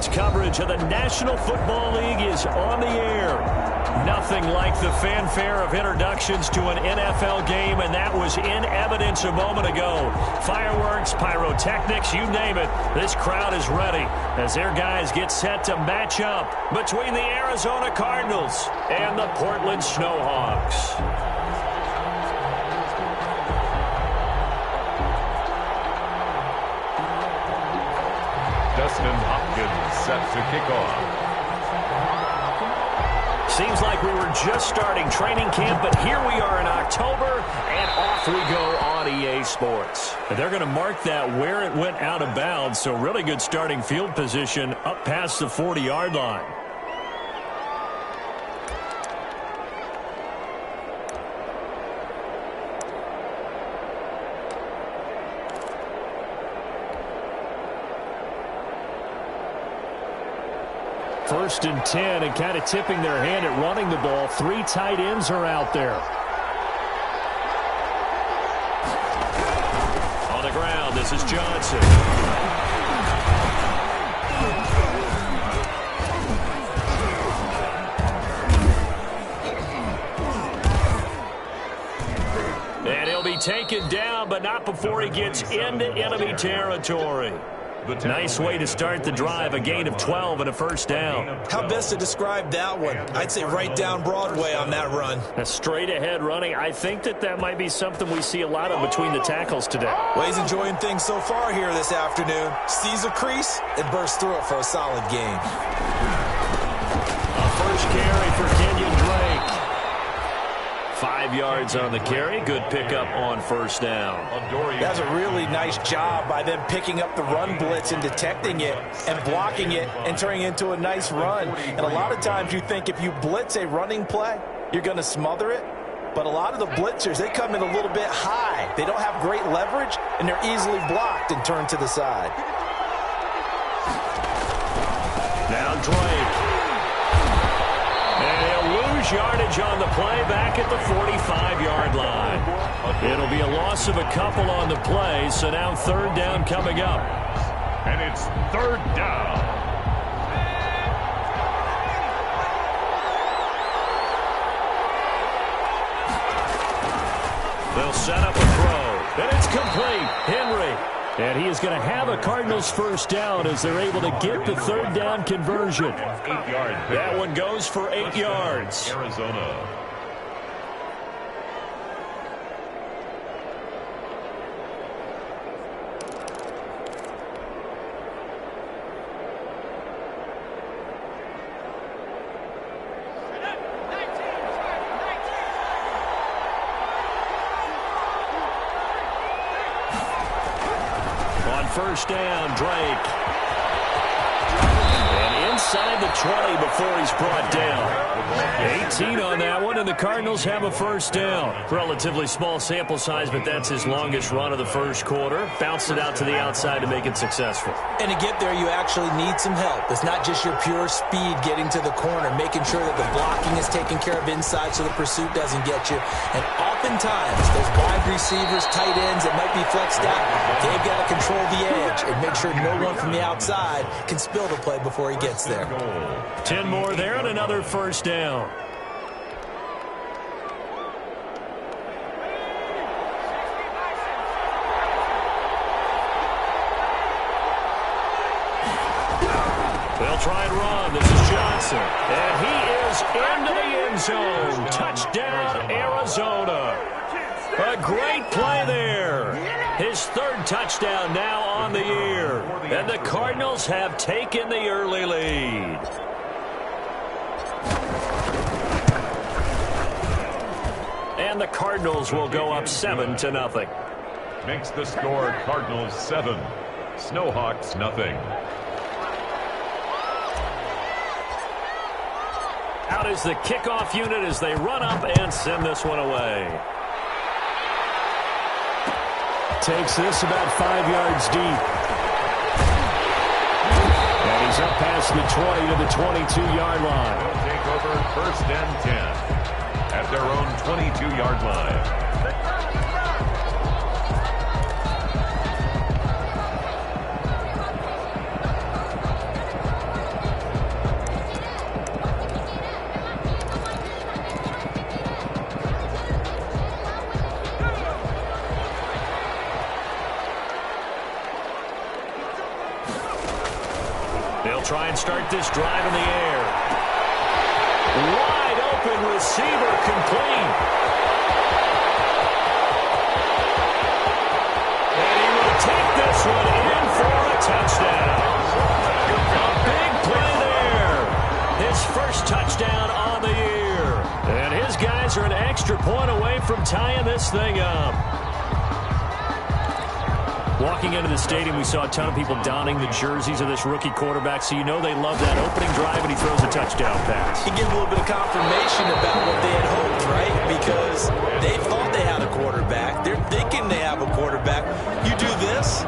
Sports coverage of the National Football League is on the air. Nothing like the fanfare of introductions to an NFL game, and that was in evidence a moment ago. Fireworks, pyrotechnics, you name it. This crowd is ready as their guys get set to match up between the Arizona Cardinals and the Portland Snowhawks. Dustin Hopkins set to kick off. Seems like we were just starting training camp, but here we are in October, and off we go on EA Sports. And they're going to mark that where it went out of bounds, so really good starting field position up past the 40-yard line. First and 10, and kind of tipping their hand at running the ball. 3 tight ends are out there. On the ground, this is Johnson. And he'll be taken down, but not before he gets into enemy territory. Nice way to start the drive, a gain of 12 and a first down. How best to describe that one? I'd say right down Broadway on that run. A straight-ahead running. I think that might be something we see a lot of between the tackles today. Well, he's enjoying things so far here this afternoon. Sees a crease and bursts through it for a solid gain. A first carry for Kenyon Drake. 5 yards on the carry. Good pickup on first down. That's a really nice job by them picking up the run blitz and detecting it and blocking it and turning it into a nice run. And a lot of times you think if you blitz a running play, you're going to smother it. But a lot of the blitzers, they come in a little bit high. They don't have great leverage, and they're easily blocked and turned to the side. Now Drake. And he'll lose yardage on the play back at the 45-yard line. It'll be a loss of a couple on the play, so now third down coming up. And it's third down. They'll set up a throw, and it's complete. Henry. And he is going to have a Cardinals first down as they're able to get the third down conversion. 8 yards. That one goes for 8 yards. Arizona. First down, Drake. And inside the 20 before he's brought down. 18 on that one, and the Cardinals have a first down. Relatively small sample size, but that's his longest run of the first quarter. Bounced it out to the outside to make it successful. And to get there, you actually need some help. It's not just your pure speed getting to the corner, making sure that the blocking is taken care of inside so the pursuit doesn't get you. And oftentimes, those wide receivers, tight ends that might be flexed out, they've got to control the edge and make sure no one from the outside can spill the play before he gets there. 10 more there and another first down. They'll try and run. This is Johnson. And he is into the end zone. Touchdown, Arizona. A great play there. His third touchdown now on the year. And the Cardinals have taken the early lead. And the Cardinals will go up 7-0. Makes the score Cardinals 7, Snowhawks nothing. Out is the kickoff unit as they run up and send this one away. Takes this about 5 yards deep. And he's up past the 20 to the 22-yard line. They'll take over first and 10 at their own 22-yard line. and start this drive in the air. Wide open receiver, complete. And he will take this one in for a touchdown. A big play there. His first touchdown on the year. And his guys are an extra point away from tying this thing up. Walking into the stadium, we saw a ton of people donning the jerseys of this rookie quarterback, so you know they love that opening drive, and he throws a touchdown pass. He gives a little bit of confirmation about what they had hoped, right? Because they thought they had a quarterback. They're thinking they have a quarterback. You do this,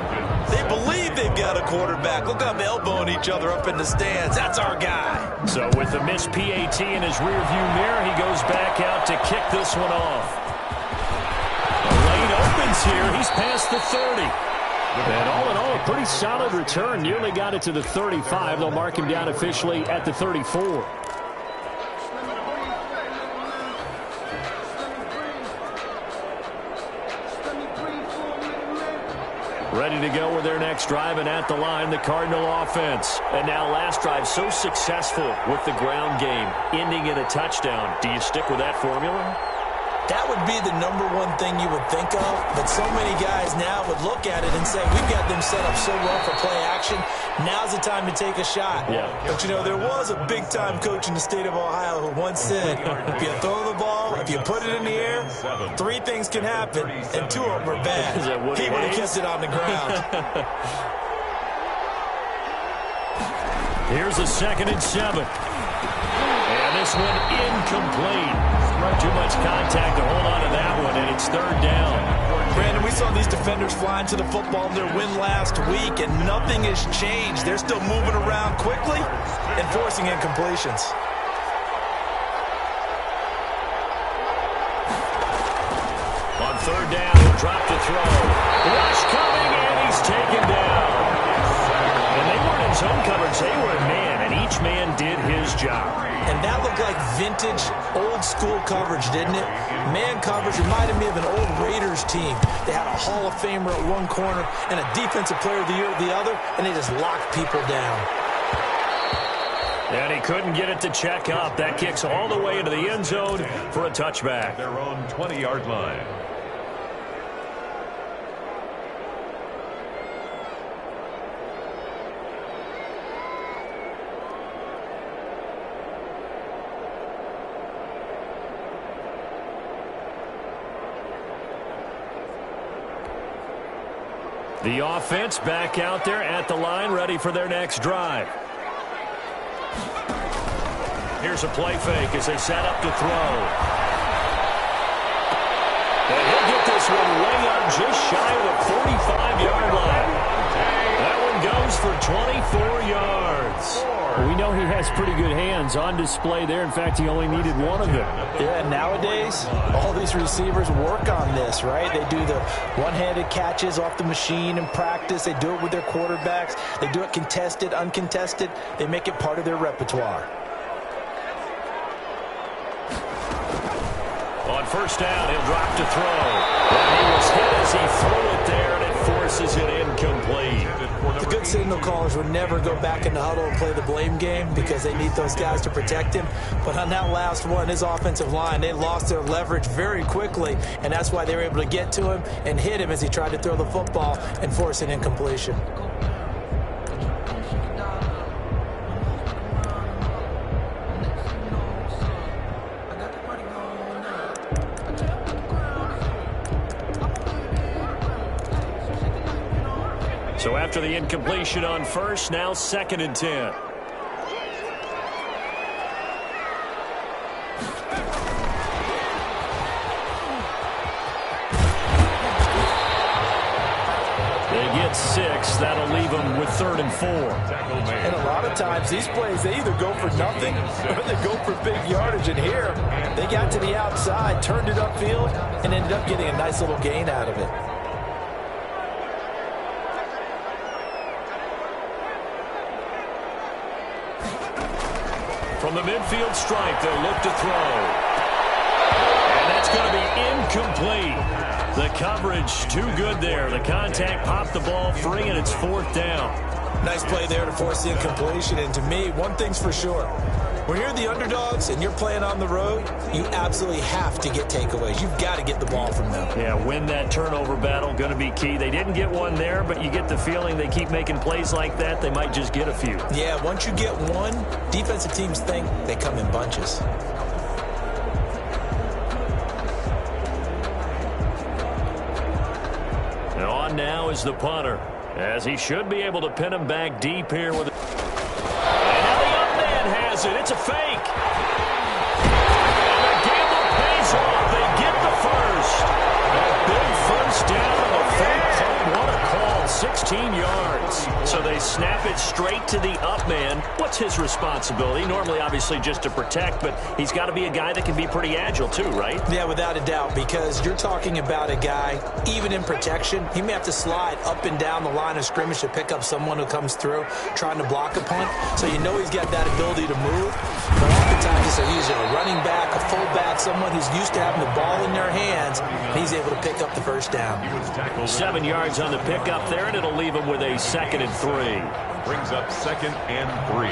they believe they've got a quarterback. Look at them elbowing each other up in the stands. That's our guy. So with the missed PAT in his rearview mirror, he goes back out to kick this one off. The lane opens here. He's past the 30. And all in all, a pretty solid return. Nearly got it to the 35. They'll mark him down officially at the 34. Ready to go with their next drive, and at the line, the Cardinal offense. And now last drive so successful with the ground game, ending in a touchdown. Do you stick with that formula? That would be the number one thing you would think of, but so many guys now would look at it and say, we've got them set up so well for play action. Now's the time to take a shot. Yeah. But, you know, there was a big-time coach in the state of Ohio who once said, if you throw the ball, if you put it in the air, 3 things can happen, and 2 of them are bad. He would have kept it on the ground. Here's a 2nd and 7. And this one incomplete. Too much contact to hold on to that one, and it's 3rd down. Brandon, we saw these defenders flying to the football in their win last week, and nothing has changed. They're still moving around quickly and forcing incompletions. On 3rd down, he'll drop to throw. Rush coming, and he's taken down. And they weren't in zone coverage. They were in man, and each man did his job. And that looked like vintage, old-school coverage, didn't it? Man coverage reminded me of an old Raiders team. They had a Hall of Famer at one corner and a Defensive Player of the Year at the other, and they just locked people down. And he couldn't get it to check up. That kicks all the way into the end zone for a touchback. Their own 20-yard line. The offense back out there at the line, ready for their next drive. Here's a play fake as they set up to throw. And he'll get this one way up just shy of the 45-yard line. That one goes for 24 yards. We know he has pretty good hands on display there. In fact, he only needed one of them. Yeah, nowadays, all these receivers work on this, right? They do the one-handed catches off the machine in practice. They do it with their quarterbacks. They do it contested, uncontested. They make it part of their repertoire. On 1st down, he'll drop to throw. And he was hit as he threw it there, and it forces it incomplete. The good signal callers would never go back in the huddle and play the blame game because they need those guys to protect him. But on that last one, his offensive line, they lost their leverage very quickly, and that's why they were able to get to him and hit him as he tried to throw the football and force an incompletion. So after the incompletion on 1st, now 2nd and 10. They get 6. That'll leave them with 3rd and 4. And a lot of times, these plays, they either go for nothing or they go for big yardage. And here, they got to the outside, turned it upfield, and ended up getting a nice little gain out of it. From the midfield stripe, they'll look to throw. And that's going to be incomplete. The coverage too good there. The contact popped the ball free, and it's 4th down. Nice play there to force the incompletion. And to me, one thing's for sure. When you're the underdogs and you're playing on the road, you absolutely have to get takeaways. You've got to get the ball from them. Yeah, win that turnover battle, going to be key. They didn't get one there, but you get the feeling they keep making plays like that, they might just get a few. Yeah, once you get one, defensive teams think they come in bunches. And on now is the punter, as he should be able to pin him back deep here with it. And now the up man has it. It's a fake. And the gamble pays off. They get the first. A big first down on the fake punt. What a call. 16 yards. So they snap it straight to the up man. What's his responsibility? Normally, obviously, just to protect, but he's got to be a guy that can be pretty agile too, right? Yeah, without a doubt, because you're talking about a guy, even in protection, he may have to slide up and down the line of scrimmage to pick up someone who comes through trying to block a punt. So you know he's got that ability to move. But oftentimes it's either a running back, a fullback, someone who's used to having the ball in their hands, and he's able to pick up the first down. 7 yards on the pickup there, and it'll leave him with a 2nd and 3. Brings up 2nd and 3.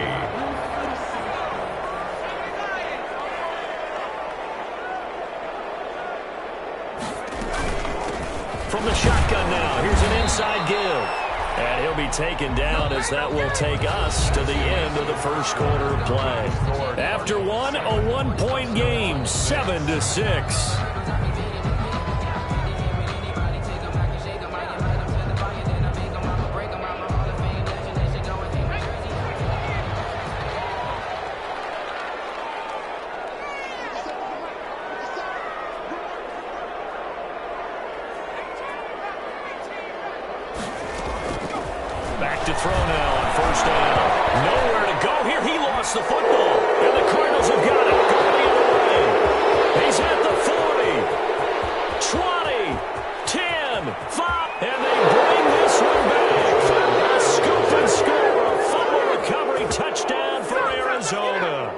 From the shotgun now, here's an inside give. And he'll be taken down as that will take us to the end of the first quarter of play. After one, a one-point game, 7-6. Back to throw now on first down. Nowhere to go here. He lost the football. And the Cardinals have got it. Going the other way. He's at the 40, 20, 10, 5. And they bring this one back. A scoop and score. A fumble recovery touchdown for Arizona.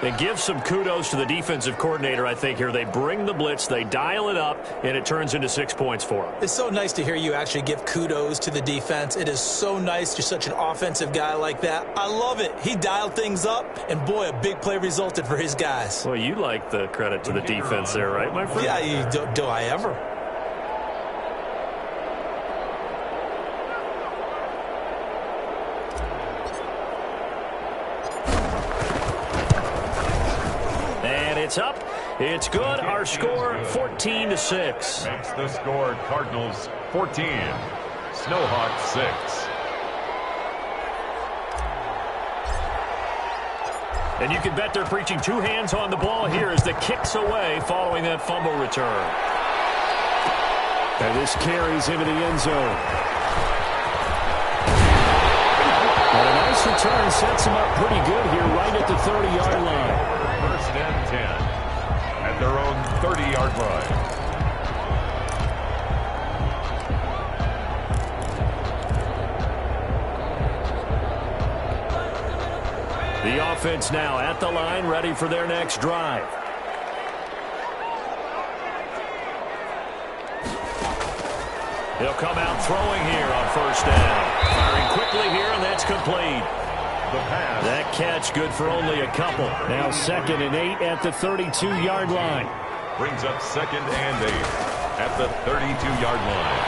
And give some kudos to the defensive coordinator, I think, here. They bring the blitz, they dial it up, and it turns into 6 points for them. It's so nice to hear you actually give kudos to the defense. It is so nice. You're such an offensive guy like that. I love it. He dialed things up, and boy, a big play resulted for his guys. Well, you like the credit to the defense there, right, my friend? Yeah, do I ever? It's up. It's good. Our score, 14-6. Makes the score Cardinals 14, Snowhawks 6. And you can bet they're preaching two hands on the ball here as the kick's away following that fumble return. And this carries into the end zone. And a nice return sets him up pretty good here right at the 30-yard line. First and 10 at their own 30-yard line. The offense now at the line, ready for their next drive. He'll come out throwing here on first down. Firing quickly here, and that's complete. That catch good for only a couple. Now 2nd and 8 at the 32-yard line. Brings up 2nd and 8 at the 32-yard line.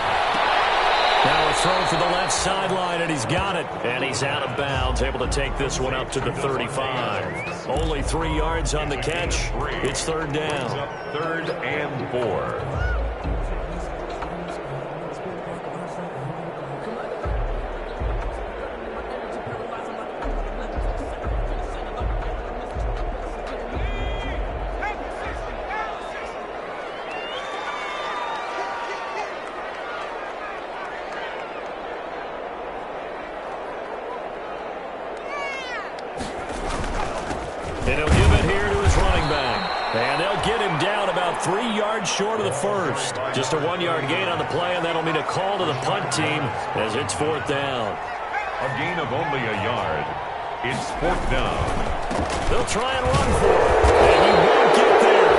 Now a throw for the left sideline, and he's got it. And he's out of bounds, able to take this one up to the 35. Only 3 yards on the catch. It's third down. Brings up 3rd and 4. And he'll give it here to his running back. And they'll get him down about 3 yards short of the first. Just a 1-yard gain on the play, and that'll mean a call to the punt team as it's 4th down. A gain of only a yard. It's 4th down. They'll try and run for it. And he won't get there.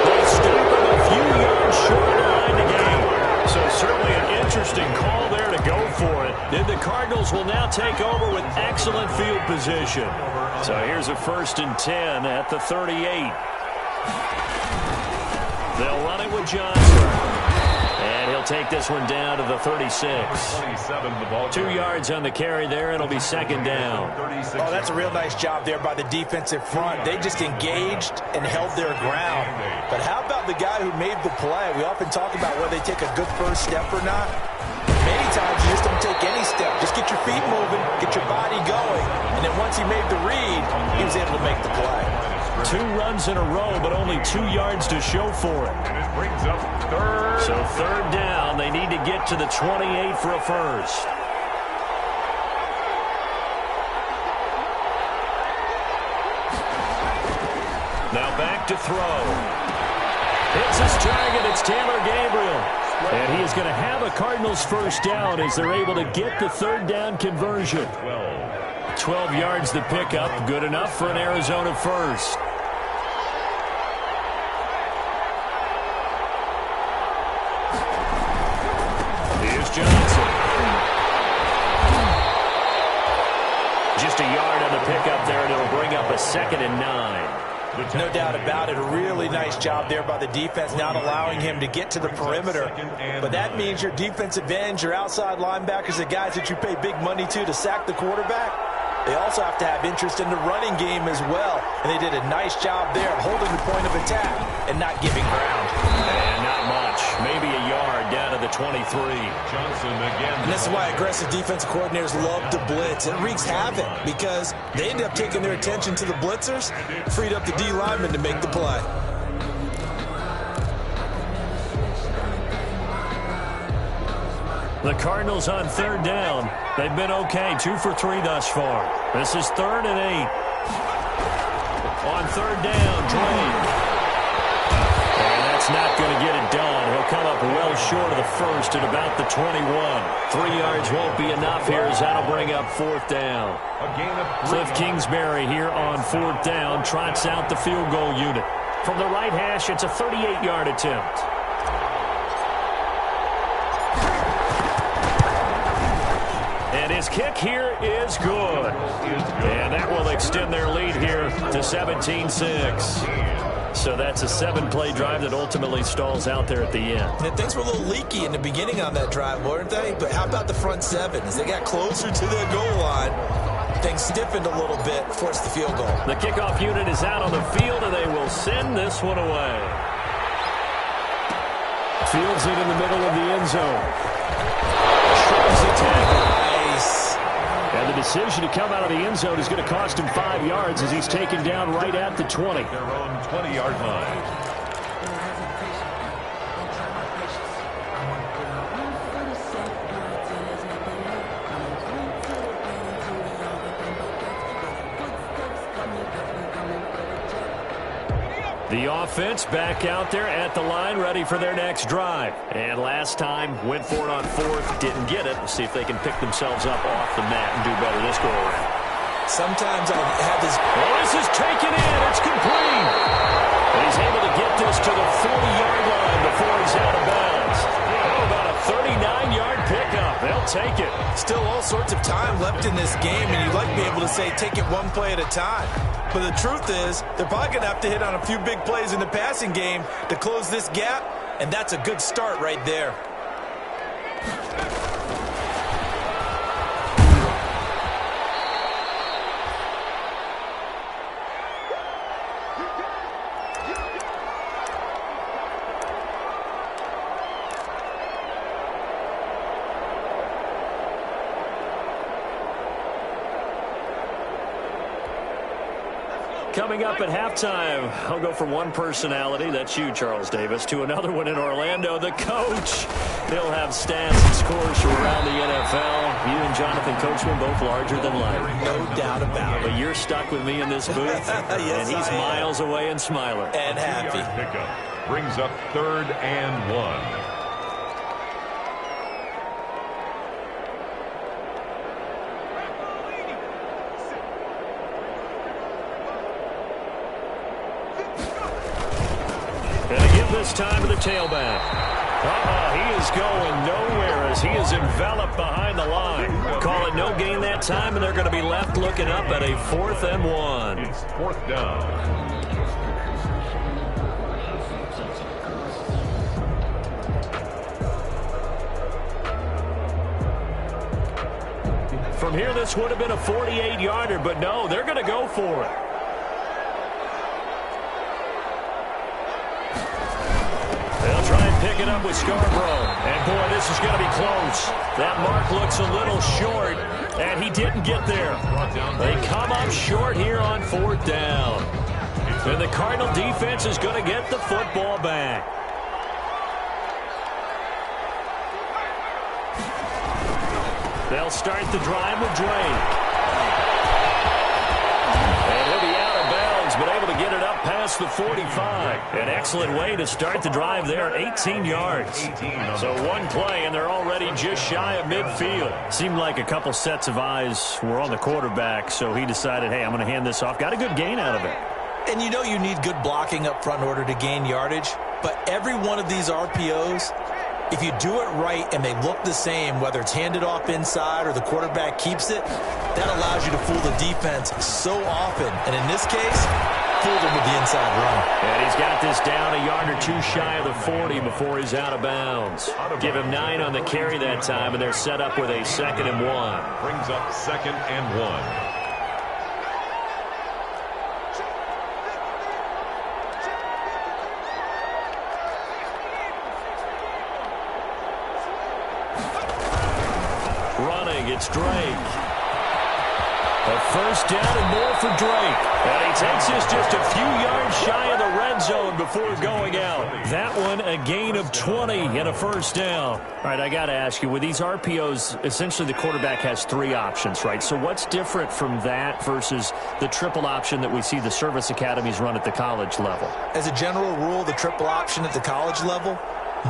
They stop him a few yards short of the line to gain. So certainly an interesting call there to go for it. Then the Cardinals will now take over with excellent field position. So here's a 1st and 10 at the 38. They'll run it with Johnson. And he'll take this one down to the 36. 2 yards on the carry there. It'll be 2nd down. Oh, that's a real nice job there by the defensive front. They just engaged and held their ground. But how about the guy who made the play? We often talk about whether they take a good first step or not. Many times you just don't take any step. Just get your feet moving, get your body going. And then once he made the read, he was able to make the play. 2 runs in a row, but only 2 yards to show for it. And it brings up 3rd. So 3rd down. They need to get to the 28 for a first. Now back to throw. Hits his target. It's Taylor Gabriel. And he is going to have a Cardinals first down as they're able to get the 3rd down conversion. 12 yards the pickup. Good enough for an Arizona first. Here's Johnson. Just a yard on the pickup there, and it'll bring up a 2nd and 9. No doubt about it. A really nice job there by the defense, not allowing him to get to the perimeter. But that means your defensive ends, your outside linebackers, the guys that you pay big money to sack the quarterback, they also have to have interest in the running game as well. And they did a nice job there of holding the point of attack and not giving ground. And not much. Maybe a yard down to the 23. Johnson again. And this is why aggressive defensive coordinators love to blitz. It wreaks havoc because they end up taking their attention to the blitzers, freed up the D lineman to make the play. The Cardinals on 3rd down. They've been okay, 2 for 3 thus far. This is 3rd and 8. On 3rd down, Drake. And that's not going to get it done. He'll come up well short of the first at about the 21. 3 yards won't be enough here as that'll bring up 4th down. Cliff Kingsbury here on 4th down trots out the field goal unit. From the right hash, it's a 38-yard attempt. And his kick here is good. And that will extend their lead here to 17-6. So that's a 7-play drive that ultimately stalls out there at the end. And things were a little leaky in the beginning on that drive, weren't they? But how about the front 7? As they got closer to the goal line, things stiffened a little bit, forced the field goal. The kickoff unit is out on the field, and they will send this one away. Fields it in the middle of the end zone. Shrugs the tackle. And the decision to come out of the end zone is going to cost him 5 yards as he's taken down right at the 20. Their own 20-yard line. The offense back out there at the line, ready for their next drive. And last time, went for it on 4th, didn't get it. We'll see if they can pick themselves up off the mat and do better this go around. Sometimes I have this... Oh, this is taken in. It's complete. And he's able to get this to the 40-yard line before he's out of bounds. Oh, about a 39-yard pickup. They'll take it. Still all sorts of time left in this game, and you'd like to be able to say take it one play at a time. But the truth is, they're probably going to have to hit on a few big plays in the passing game to close this gap, and that's a good start right there. Coming up at halftime, I'll go from one personality, that's you, Charles Davis, to another one in Orlando, the coach. He'll have stats and scores from around the NFL. You and Jonathan Coachman both larger than life. No doubt about it. But you're stuck with me in this booth, yes, and he's miles away and smiling. And happy. Pickup brings up 3rd and 1. And to give this time to the tailback. He is going nowhere as he is enveloped behind the line. Call it no gain that time, and they're going to be left looking up at a 4th and 1. It's 4th down. From here, this would have been a 48-yarder, but no, they're going to go for it. They'll try and pick it up with Scarborough. And, boy, this is going to be close. That mark looks a little short, and he didn't get there. They come up short here on 4th down. And the Cardinal defense is going to get the football back. They'll start the drive with Drake. And he'll be out of bounds, but able to get it up past the 45. An excellent way to start the drive there, 18 yards. So one play, and they're already just shy of midfield. Seemed like a couple sets of eyes were on the quarterback, so he decided, hey, I'm going to hand this off. Got a good gain out of it. And you know you need good blocking up front in order to gain yardage, but every one of these RPOs, if you do it right and they look the same, whether it's handed off inside or the quarterback keeps it, that allows you to fool the defense so often. And in this case, fooled him with the inside run. And he's got this down a yard or two shy of the 40 before he's out of bounds. Give him 9 on the carry that time, and they're set up with a 2nd and 1. Brings up 2nd and 1. It's Drake. A 1st down and more for Drake. And he takes this just a few yards shy of the red zone before going out. That one a gain of 20 and a 1st down. All right, I got to ask you, with these RPOs, essentially the quarterback has 3 options, right? So what's different from that versus the triple option that we see the service academies run at the college level? As a general rule, the triple option at the college level,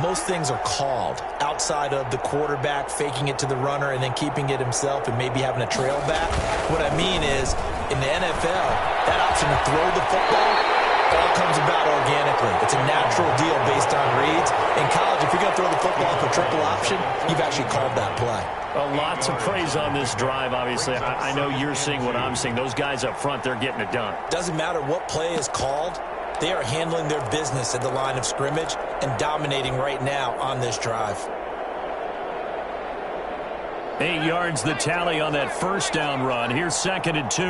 most things are called outside of the quarterback faking it to the runner and then keeping it himself and maybe having a trail back. What I mean is, in the NFL, that option to throw the football all comes about organically. It's a natural deal based on reads. In college, if you're going to throw the football for triple option, you've actually called that play. Well, lots of praise on this drive, obviously. I know you're seeing what I'm seeing. Those guys up front, they're getting it done. Doesn't matter what play is called. They are handling their business at the line of scrimmage and dominating right now on this drive. 8 yards the tally on that 1st down run. Here's 2nd and 2.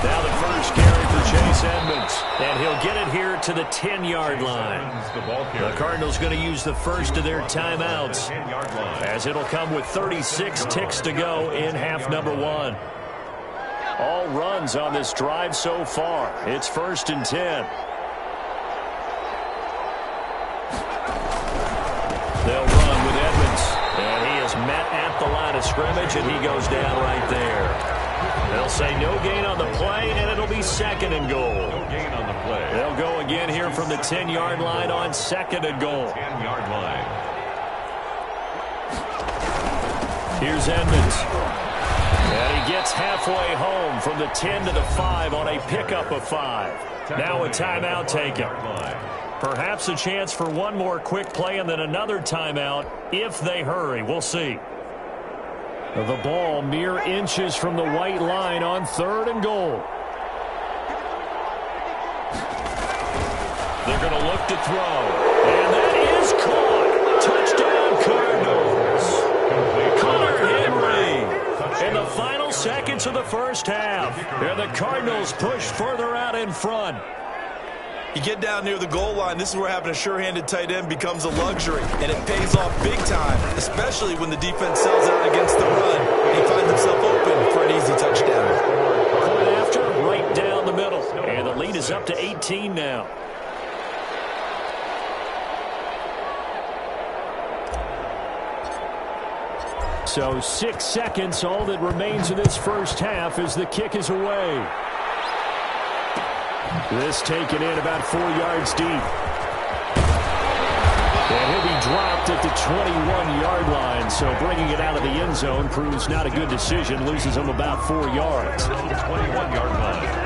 Now the first carry for Chase Edmonds. And he'll get it here to the 10-yard line. The Cardinals going to use the first of their timeouts, as it'll come with 36 ticks to go in half number 1. All runs on this drive so far. It's 1st and 10. They'll run with Edmonds. And he is met at the line of scrimmage, and he goes down right there. They'll say no gain on the play, and it'll be 2nd and goal. No gain on the play. They'll go again here from the 10-yard line on 2nd and goal. 10-yard line. Here's Edmonds. And he gets halfway home from the 10 to the 5 on a pickup of 5. Now a timeout taken. Perhaps a chance for one more quick play and then another timeout if they hurry. We'll see. The ball mere inches from the white line on 3rd and goal. They're going to look to throw. And that is caught. Touchdown Cardinals. Connor Henry in the final seconds of the 1st half. And the Cardinals push further out in front. You get down near the goal line, this is where having a sure-handed tight end becomes a luxury, and it pays off big time, especially when the defense sells out against the run. He finds himself open for an easy touchdown. Point after, right down the middle, and the lead is up to 18 now. So 6 seconds, all that remains of this 1st half as the kick is away. This taken in about 4 yards deep. And he'll be dropped at the 21-yard line, so bringing it out of the end zone proves not a good decision. Loses him about 4 yards. 21-yard line.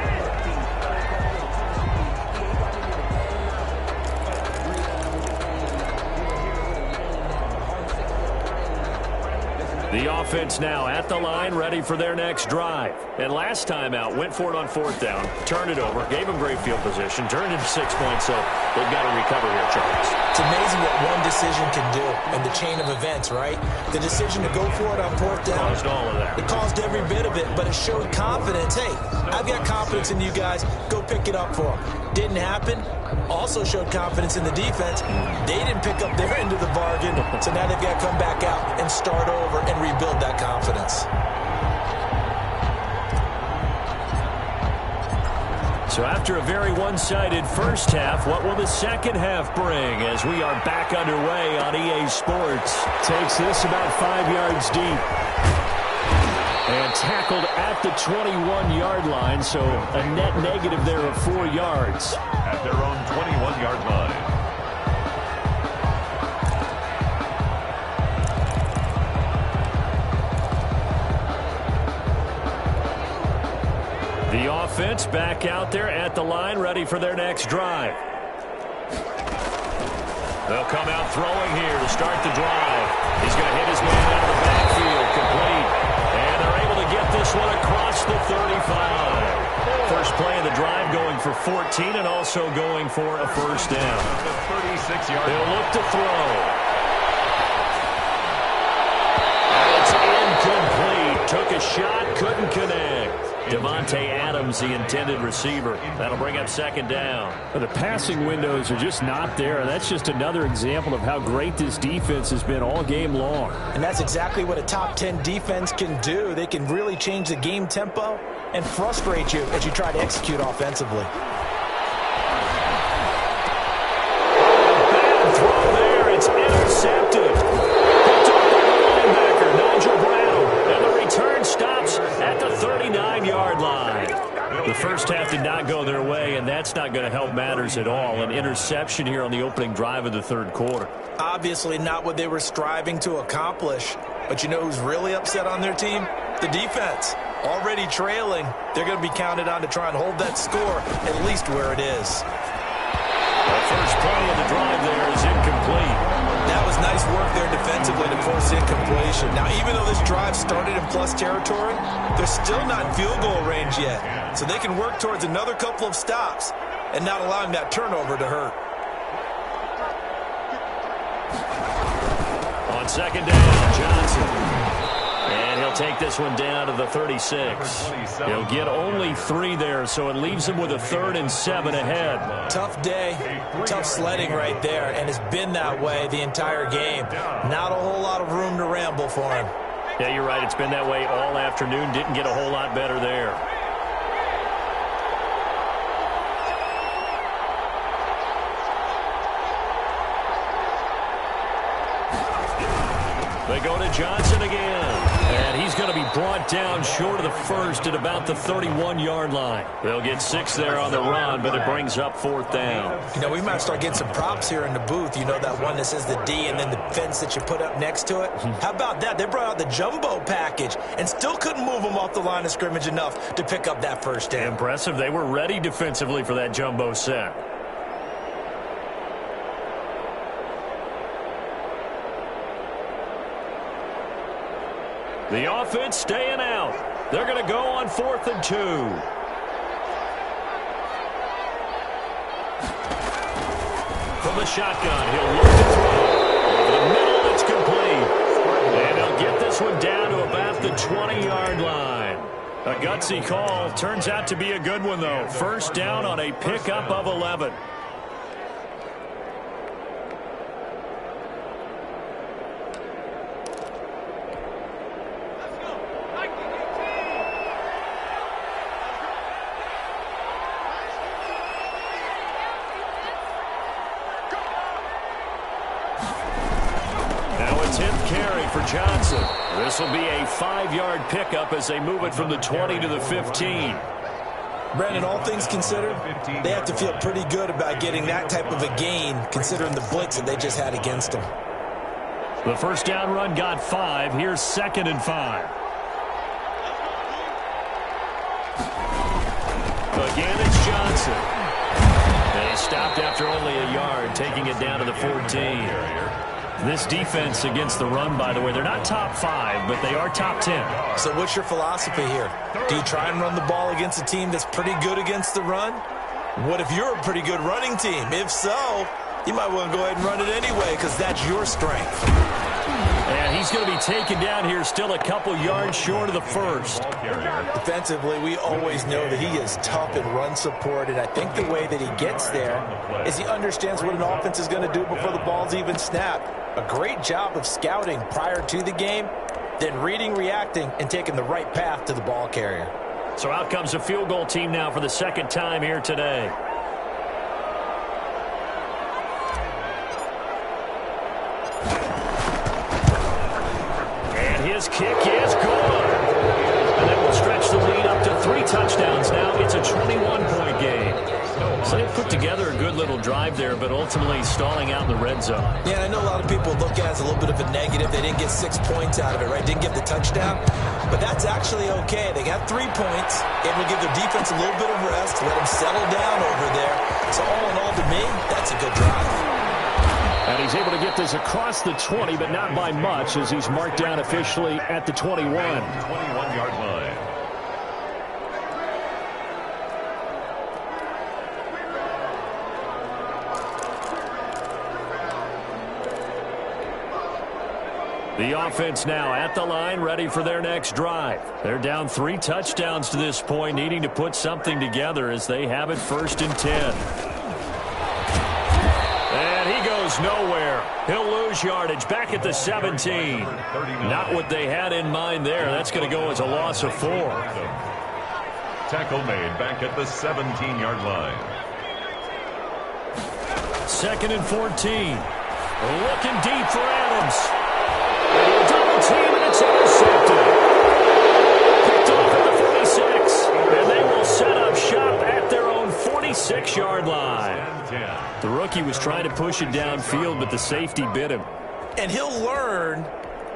The offense now at the line, ready for their next drive. And last time out, went for it on fourth down, turned it over, gave them great field position, turned into 6 points, so they've got to recover here, Charles. It's amazing what one decision can do in the chain of events, right? The decision to go for it on fourth down. Caused all of that. It caused every bit of it, but it showed confidence. Hey, I've got confidence in you guys. Go pick it up for them. Didn't happen. Also showed confidence in the defense. They didn't pick up their end of the bargain, so now they've got to come back out and start over and rebuild that confidence. So after a very one-sided first half, what will the second half bring as we are back underway on EA Sports? Takes this about 5 yards deep. And tackled at the 21-yard line, so a net negative there of 4 yards. At their own 21-yard line. The offense back out there at the line, ready for their next drive. They'll come out throwing here to start the drive. He's going to hit his man out of the backfield, complete. And they're able to get this one across the 35. First play of the drive going for 14 and also going for a first down. The 36-yard. They'll look to throw. And it's incomplete. Took a shot, couldn't connect. Devontae Adams, the intended receiver. That'll bring up second down. The passing windows are just not there. That's just another example of how great this defense has been all game long. And that's exactly what a top 10 defense can do. They can really change the game tempo and frustrate you as you try to execute offensively. Bad throw there. It's intercepted. Picked up by the linebacker, Nigel Brown. And the return stops at the 39-yard line. The first half did not go their way, and that's not going to help matters at all. An interception here on the opening drive of the third quarter. Obviously not what they were striving to accomplish. But you know who's really upset on their team? The defense. Already trailing. They're going to be counted on to try and hold that score at least where it is. The first play of the drive there is incomplete. That was nice work there defensively to force incompletion. Now, even though this drive started in plus territory, they're still not in field goal range yet. So they can work towards another couple of stops and not allowing that turnover to hurt. On second down, Johnson. And he'll take this one down to the 36. He'll get only 3 there, so it leaves him with a 3rd and 7 ahead. Tough day, tough sledding right there, and it's been that way the entire game. Not a whole lot of room to ramble for him. Yeah, you're right. It's been that way all afternoon. Didn't get a whole lot better there. They go to Johnson again. And he's going to be brought down short of the first at about the 31-yard line. They'll get 6 there on the run, but it brings up 4th down. You know, we might start getting some props here in the booth. You know, that one that says the D and then the fence that you put up next to it. How about that? They brought out the jumbo package and still couldn't move them off the line of scrimmage enough to pick up that first down. Impressive. They were ready defensively for that jumbo set. The offense staying out. They're going to go on 4th and 2. From the shotgun, he'll look to throw. Over the middle, it's complete. And he'll get this one down to about the 20-yard line. A gutsy call. Turns out to be a good one, though. First down on a pickup of 11. For Johnson. This will be a 5-yard pickup as they move it from the 20 to the 15. Brandon, all things considered, they have to feel pretty good about getting that type of a gain considering the blitz that they just had against them. The first down run got 5. Here's 2nd and 5. Again, it's Johnson. And he stopped after only a yard, taking it down to the 14. This defense against the run, by the way, they're not top 5, but they are top 10. So what's your philosophy here? Do you try and run the ball against a team that's pretty good against the run? What if you're a pretty good running team? If so, you might want to go ahead and run it anyway because that's your strength. And he's going to be taken down here still a couple yards short of the first. Defensively, we always know that he is tough in run support, and I think the way that he gets there is he understands what an offense is going to do before the ball's even snapped. A great job of scouting prior to the game, then reading, reacting, and taking the right path to the ball carrier. So out comes a field goal team now for the second time here today. And his kick is good. And that will stretch the lead up to 3 touchdowns now. It's a 21-point game. So they put together a good little drive there, but ultimately stalling out in the red zone. Yeah, I know a lot of people look at it as a little bit of a negative. They didn't get 6 points out of it, right? Didn't get the touchdown. But that's actually okay. They got 3 points. Able to give their defense a little bit of rest, let them settle down over there. So all in all, to me, that's a good drive. And he's able to get this across the 20, but not by much, as he's marked down officially at the 21. 21-yard line. The offense now at the line, ready for their next drive. They're down 3 touchdowns to this point, needing to put something together as they have it 1st and 10. And he goes nowhere. He'll lose yardage back at the 17. Not what they had in mind there. That's going to go as a loss of 4. Tackle made back at the 17-yard line. 2nd and 14. Looking deep for Adams. Double team, and it's intercepted. Picked off at the 46, and they will set up shop at their own 46-yard line. The rookie was trying to push it downfield, but the safety bit him. And he'll learn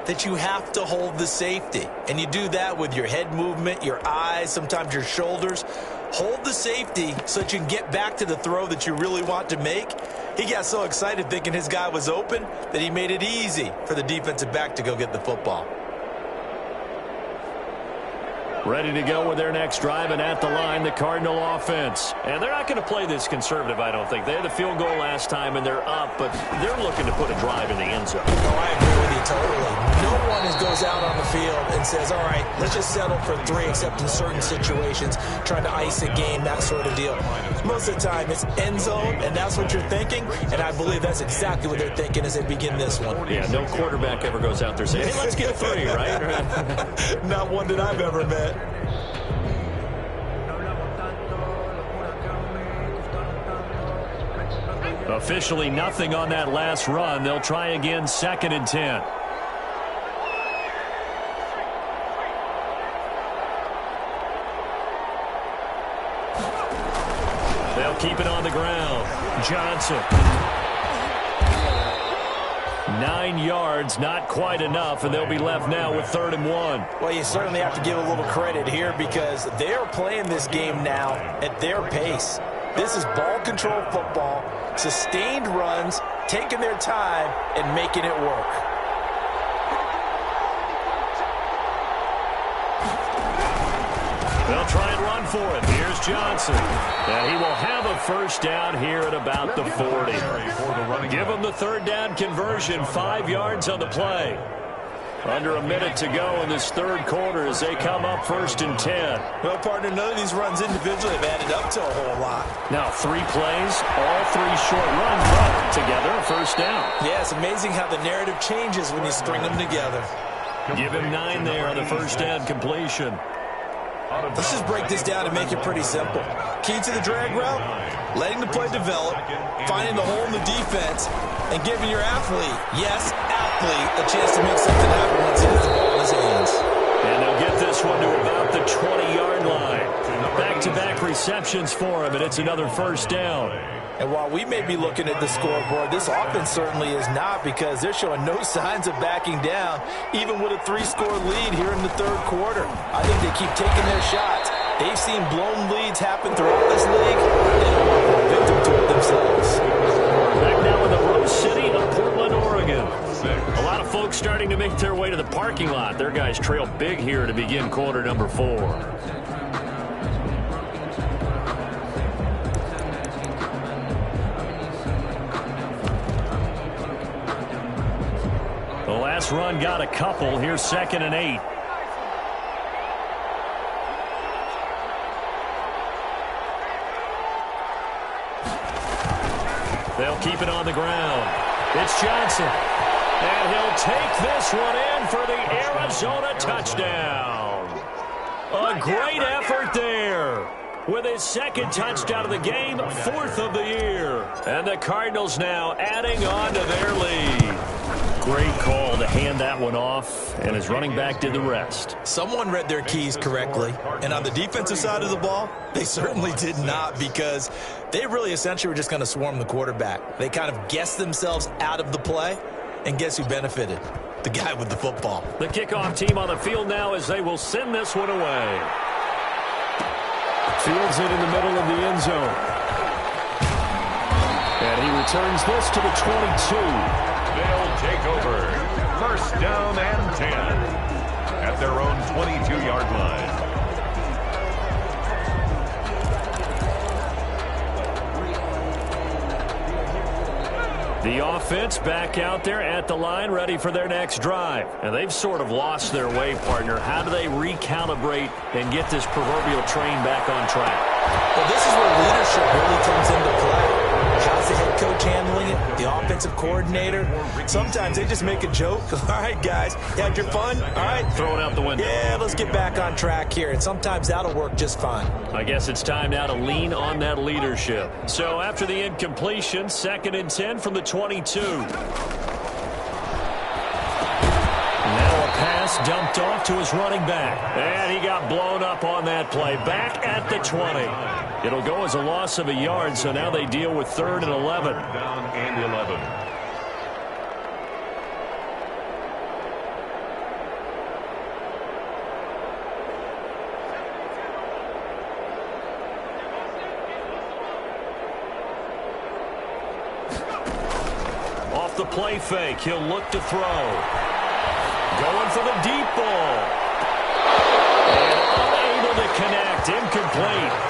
that you have to hold the safety. And you do that with your head movement, your eyes, sometimes your shoulders. Hold the safety so that you can get back to the throw that you really want to make. He got so excited thinking his guy was open that he made it easy for the defensive back to go get the football. Ready to go with their next drive, and at the line, the Cardinal offense. And they're not going to play this conservative, I don't think. They had the field goal last time, and they're up, but they're looking to put a drive in the end zone. Oh, I agree with you totally. No one goes out on the field and says, all right, let's just settle for 3, except in certain situations, trying to ice a game, that sort of deal. Most of the time, it's end zone, and that's what you're thinking, and I believe that's exactly what they're thinking as they begin this one. Yeah, no quarterback ever goes out there saying, hey, let's get 3, right? Not one that I've ever met. Officially nothing on that last run. They'll try again, 2nd and 10. They'll keep it on the ground. Johnson. 9 yards, not quite enough, and they'll be left now with 3rd and 1. Well, you certainly have to give a little credit here because they're playing this game now at their pace. This is ball control football, sustained runs, taking their time, and making it work. They'll try and run for it. Here's Johnson. And he will have a first down here at about the 40. Give him the 3rd down conversion, 5 yards on the play. Under a minute to go in this 3rd quarter as they come up 1st and 10. Well, partner, none of these runs individually have added up to a whole lot. Now 3 plays, all 3 short runs, but together a first down. Yeah, it's amazing how the narrative changes when you string them together. Give him 9 there on the first down completion. Let's just break this down and make it pretty simple. Key to the drag route, letting the play develop, finding the hole in the defense, and giving your athlete, yes, athlete, a chance to make something happen once he gets the ball in his hands. And they'll get this one to about the 20-yard line. Back-to-back receptions for him, and it's another first down. And while we may be looking at the scoreboard, this offense certainly is not because they're showing no signs of backing down, even with a 3-score lead here in the 3rd quarter. I think they keep taking their shots. They've seen blown leads happen throughout this league. They don't want to be a victim to it themselves. Back now with a host city of Portland, Oregon. A lot of folks starting to make their way to the parking lot. Their guys trail big here to begin quarter number 4. The last run got a couple. Here's 2nd and 8. They'll keep it on the ground. It's Johnson. And he'll take this one in for the Arizona touchdown. A great effort there. With his 2nd touchdown of the game, 4th of the year. And the Cardinals now adding on to their lead. Great call to hand that one off, and his running back did the rest. Someone read their keys correctly, and on the defensive side of the ball, they certainly did not, because they really essentially were just going to swarm the quarterback. They kind of guessed themselves out of the play, and guess who benefited? The guy with the football. The kickoff team on the field now as they will send this one away. Fields it in the middle of the end zone. And he returns this to the 22. They'll take over. 1st down and 10 at their own 22-yard line. The offense back out there at the line, ready for their next drive. And they've sort of lost their way, partner. How do they recalibrate and get this proverbial train back on track? Well, this is where leadership really comes into play. How's the head coach handling it? The offensive coordinator? Sometimes they just make a joke. All right, guys, you had your fun? All right. Throw it out the window. Yeah, let's get back on track here. And sometimes that'll work just fine. I guess it's time now to lean on that leadership. So after the incompletion, 2nd and 10 from the 22. Now a pass dumped off to his running back. And he got blown up on that play. Back at the 20. It'll go as a loss of a yard, so now they deal with 3rd and 11. Down and 11. Off the play fake, he'll look to throw. Going for the deep ball. And unable to connect, incomplete.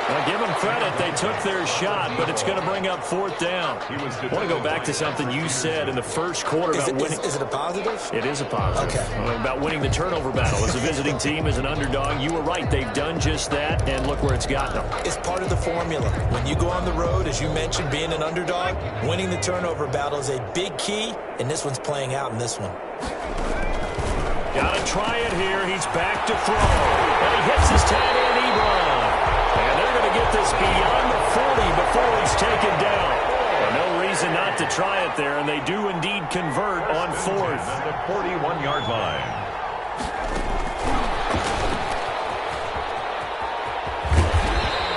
Now, give them credit. They took their shot, but it's going to bring up 4th down. I want to go back to something you said in the first quarter about winning. Is it a positive? It is a positive. Okay. About winning the turnover battle. As a visiting team, as an underdog, you were right. They've done just that, and look where it's gotten them. It's part of the formula. When you go on the road, as you mentioned, being an underdog, winning the turnover battle is a big key, and this one's playing out in this one. Got to try it here. He's back to throw. And he hits his tight end, Ebron. And they're going to get this beyond the 40 before he's taken down. And no reason not to try it there, and they do indeed convert on 4th. The 41-yard line.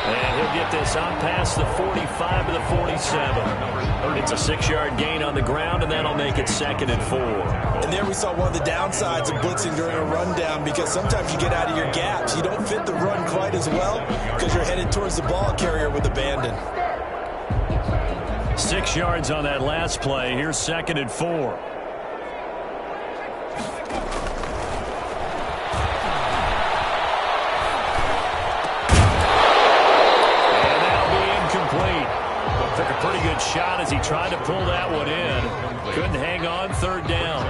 And he'll get this up past the 45 to the 47. It's a 6-yard gain on the ground, and that'll make it 2nd and 4. And there we saw one of the downsides of blitzing during a rundown, because sometimes you get out of your gaps. You don't fit the run quite as well because you're headed towards the ball carrier with abandon. 6 yards on that last play. Here's 2nd and 4. And that'll be incomplete. Took a pretty good shot as he tried to pull that one in. Couldn't hang on. 3rd down.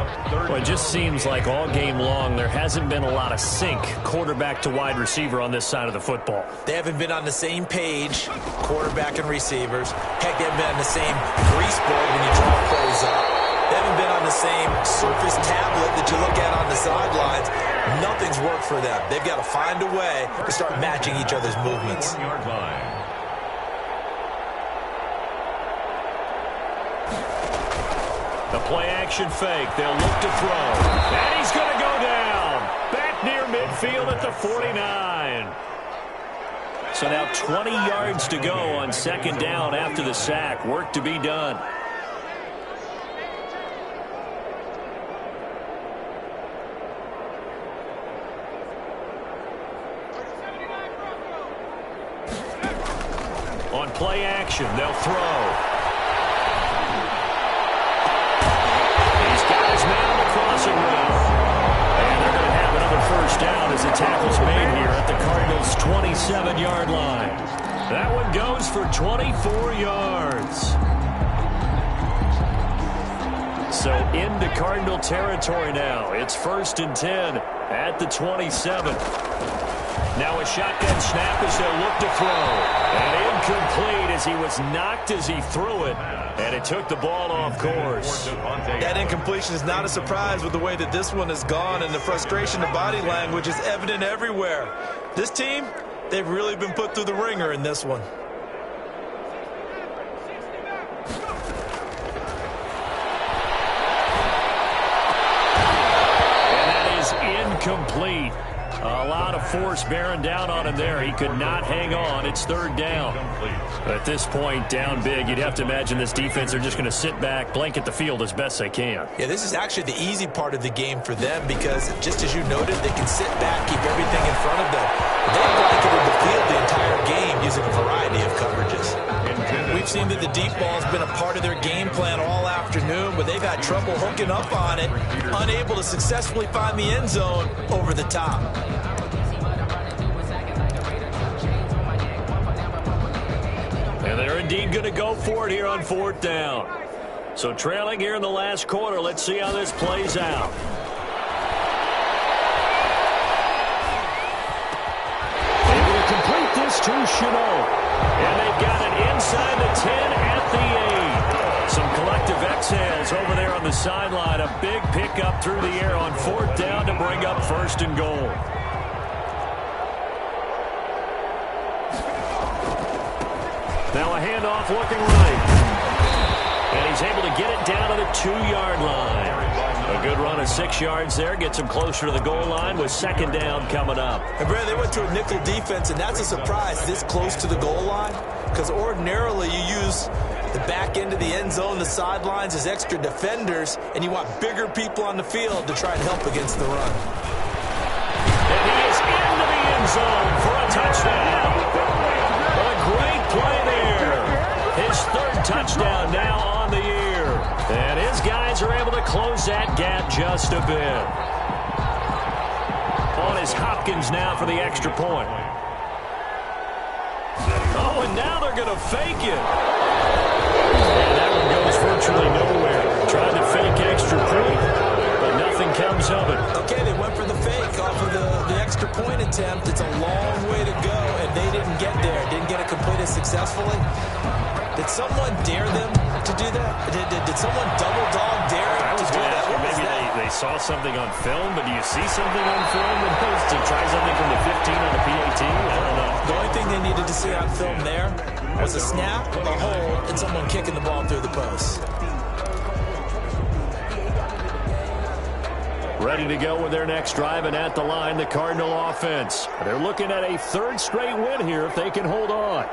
Well, it just seems like all game long there hasn't been a lot of sync quarterback to wide receiver on this side of the football. They haven't been on the same page, quarterback and receivers. Heck, they haven't been on the same grease board when you draw plays up. They haven't been on the same Surface tablet that you look at on the sidelines. Nothing's worked for them. They've got to find a way to start matching each other's movements. 1-yard line. The play-action fake. They'll look to throw. And he's going to go down. Back near midfield at the 49. So now 20 yards to go on 2nd down after the sack. Work to be done. On play action, they'll throw. this it will. And they're going to have another first down as the tackle's made here at the Cardinals' 27-yard line. That one goes for 24 yards. So into Cardinal territory now. It's 1st and 10 at the 27. Now a shotgun snap as they'll look to throw. And incomplete as he was knocked as he threw it. And it took the ball off course. That incompletion is not a surprise with the way that this one has gone, and the frustration of body language is evident everywhere. This team, they've really been put through the ringer in this one. And that is incomplete. A lot of force bearing down on him there. He could not hang on. It's 3rd down. At this point, down big, you'd have to imagine this defense are just going to sit back, blanket the field as best they can. Yeah, this is actually the easy part of the game for them because, just as you noted, they can sit back, keep everything in front of them. They've blanketed the field the entire game using a variety of coverages. We've seen that the deep ball has been a part of their game plan all afternoon, but they've had trouble hooking up on it, unable to successfully find the end zone over the top. And they're indeed going to go for it here on 4th down. So trailing here in the last quarter, let's see how this plays out. Able to complete this to Chenault. And they've got it inside the 10 at the 8. Some collective exhales over there on the sideline. A big pickup through the air on 4th down to bring up 1st and goal. Now a handoff looking right. And he's able to get it down to the 2-yard line. A good run of 6 yards there. Gets him closer to the goal line with 2nd down coming up. And Brad, they went to a nickel defense, and that's a surprise this close to the goal line. Because ordinarily you use the back end of the end zone, the sidelines as extra defenders, and you want bigger people on the field to try and help against the run. And he is into the end zone for a touchdown. A great play there. His 3rd touchdown now on the year. And his guys are able to close that gap just a bit. On is Hopkins now for the extra point. Oh, and now they're going to fake it. And that one goes virtually nowhere. Tried to fake extra point, but nothing comes of it. Okay, they went for the fake off of the extra point attempt. It's a long way to go, and they didn't get there. Didn't get it completed successfully. Did someone dare them to do that? Did someone double dog dare to do that? Maybe they saw something on film, but do you see something on film to try something from the 15 on the PAT? I don't know. The only thing they needed to see on film there was a snap, a hold, and someone kicking the ball through the post. Ready to go with their next drive, and at the line, the Cardinal offense. They're looking at a 3rd straight win here if they can hold on.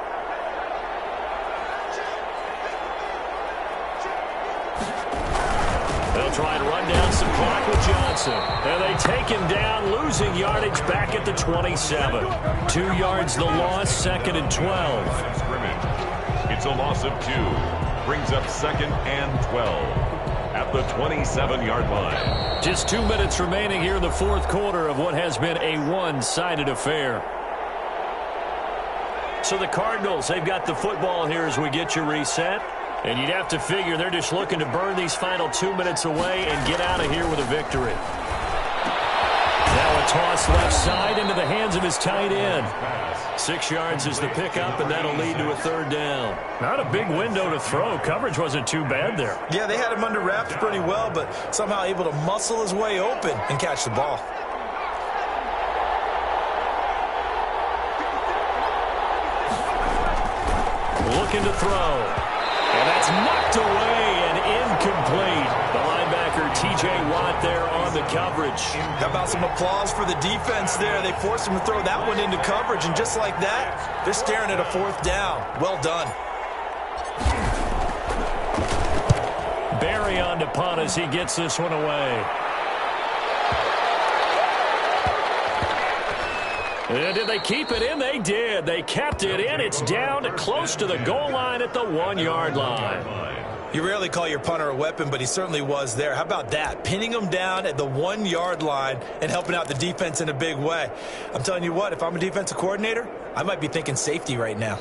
They'll try and run down some clock with Johnson. And they take him down, losing yardage back at the 27. 2 yards the loss, 2nd and 12. It's a loss of 2. Brings up 2nd and 12 at the 27-yard line. Just 2 minutes remaining here in the 4th quarter of what has been a one-sided affair. So the Cardinals, they've got the football here as we get you reset. And you'd have to figure they're just looking to burn these final 2 minutes away and get out of here with a victory. Now a toss left side into the hands of his tight end. 6 yards is the pickup, and that'll lead to a 3rd down. Not a big window to throw. Coverage wasn't too bad there. Yeah, they had him under wraps pretty well, but somehow able to muscle his way open and catch the ball. Looking to throw. And that's knocked away and incomplete. The linebacker, T.J. Watt, there on the coverage. How about some applause for the defense there? They forced him to throw that one into coverage, and just like that, they're staring at a 4th down. Well done. Barry on to punt as he gets this one away. And did they keep it in? They did. They kept it in. It's down to close to the goal line at the 1-yard line. You rarely call your punter a weapon, but he certainly was there. How about that? Pinning him down at the 1-yard line and helping out the defense in a big way. I'm telling you what, if I'm a defensive coordinator, I might be thinking safety right now.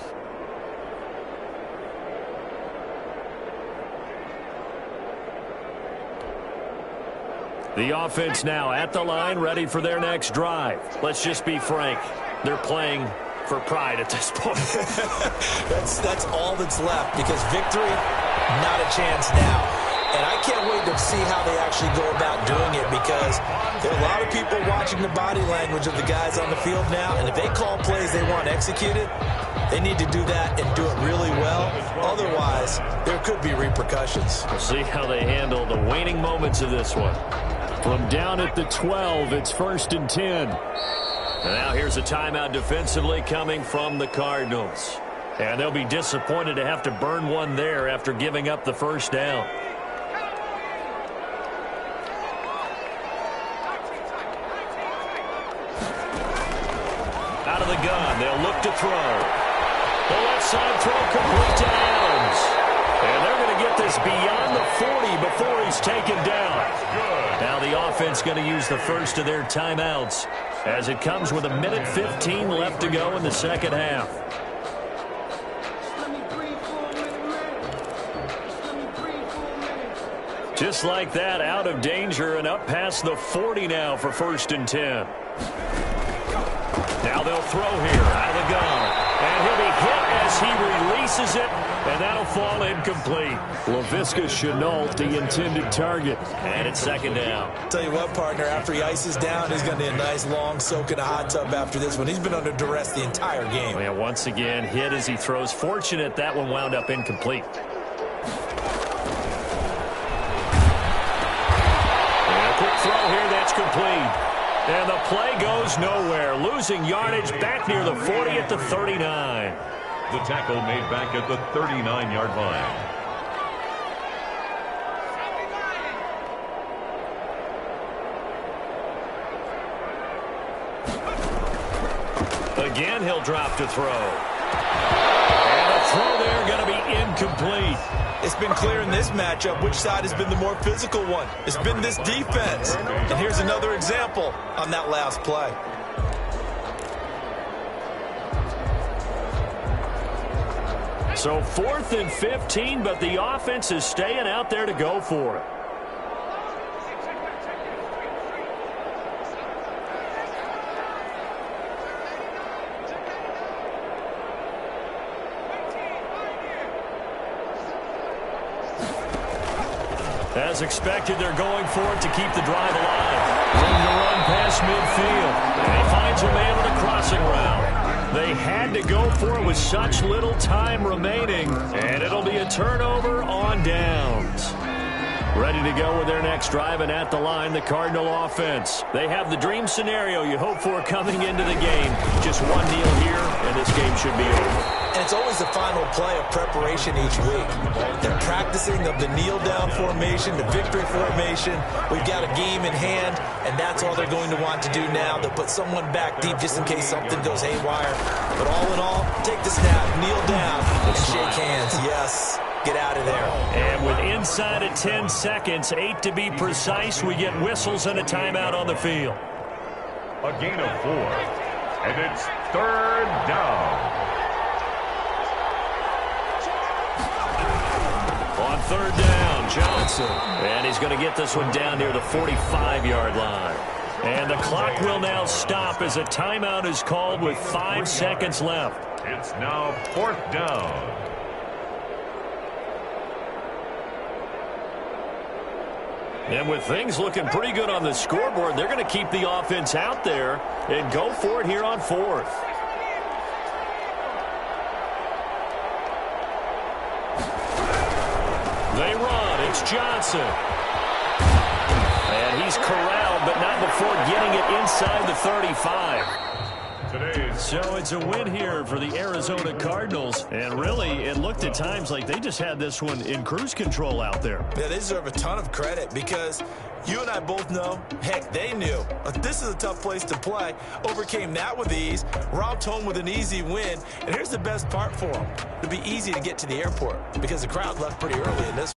The offense now at the line, ready for their next drive. Let's just be frank. They're playing for pride at this point. That's all that's left, because victory, not a chance now. And I can't wait to see how they actually go about doing it, because there are a lot of people watching the body language of the guys on the field now, and if they call plays they want executed, they need to do that and do it really well. Otherwise, there could be repercussions. We'll see how they handle the waning moments of this one. From down at the 12, it's 1st and 10. And now here's a timeout defensively coming from the Cardinals. And they'll be disappointed to have to burn one there after giving up the first down. Out of the gun, they'll look to throw. The left side throw complete to Adams. And they're going to get this beyond the 40 before he's taken down. Now the offense going to use the first of their timeouts as it comes with 1:15 left to go in the second half. Just like that, out of danger and up past the 40 now for 1st and 10. Now they'll throw here out of the gun. And he'll be hit as he releases it, and that'll fall incomplete. Laviska Shenault, the intended target. And it's second down. Tell you what, partner, after he ices down, he's going to need a nice long soak in a hot tub after this one. He's been under duress the entire game. And once again, hit as he throws. Fortunate that one wound up incomplete. And a quick throw here, that's complete. And the play goes nowhere. Losing yardage back near the 40 at the 39. The tackle made back at the 39-yard line. Again, he'll drop to throw. And the throw there going to be incomplete. It's been clear in this matchup which side has been the more physical one. It's been this defense. And here's another example on that last play. So 4th and 15, but the offense is staying out there to go for it. As expected, they're going for it to keep the drive alive. Room to run past midfield. And he finds a man on a crossing route. They had to go for it with such little time remaining. And it'll be a turnover on downs. Ready to go with their next drive, and at the line, the Cardinal offense. They have the dream scenario you hope for coming into the game. Just one kneel here, and this game should be over. And it's always the final play of preparation each week. They're practicing of the kneel-down formation, the victory formation. We've got a game in hand, and that's all they're going to want to do now. They'll put someone back deep just in case something goes haywire. But all in all, take the snap, kneel down, and shake hands. Yes. Get out of there. And with inside of 10 seconds, 8 to be precise, we get whistles and a timeout on the field. A gain of 4. And it's 3rd down. On 3rd down, Johnson. And he's going to get this one down near the 45-yard line. And the clock will now stop as a timeout is called with 5 seconds left. It's now 4th down. And with things looking pretty good on the scoreboard, they're going to keep the offense out there and go for it here on 4th. They run. It's Johnson. And he's corralled, but not before getting it inside the 35. So it's a win here for the Arizona Cardinals. And really, it looked at times like they just had this one in cruise control out there. Yeah, they deserve a ton of credit because you and I both know, heck, they knew. This is a tough place to play. Overcame that with ease, robbed home with an easy win. And here's the best part for them. It'll be easy to get to the airport because the crowd left pretty early in this.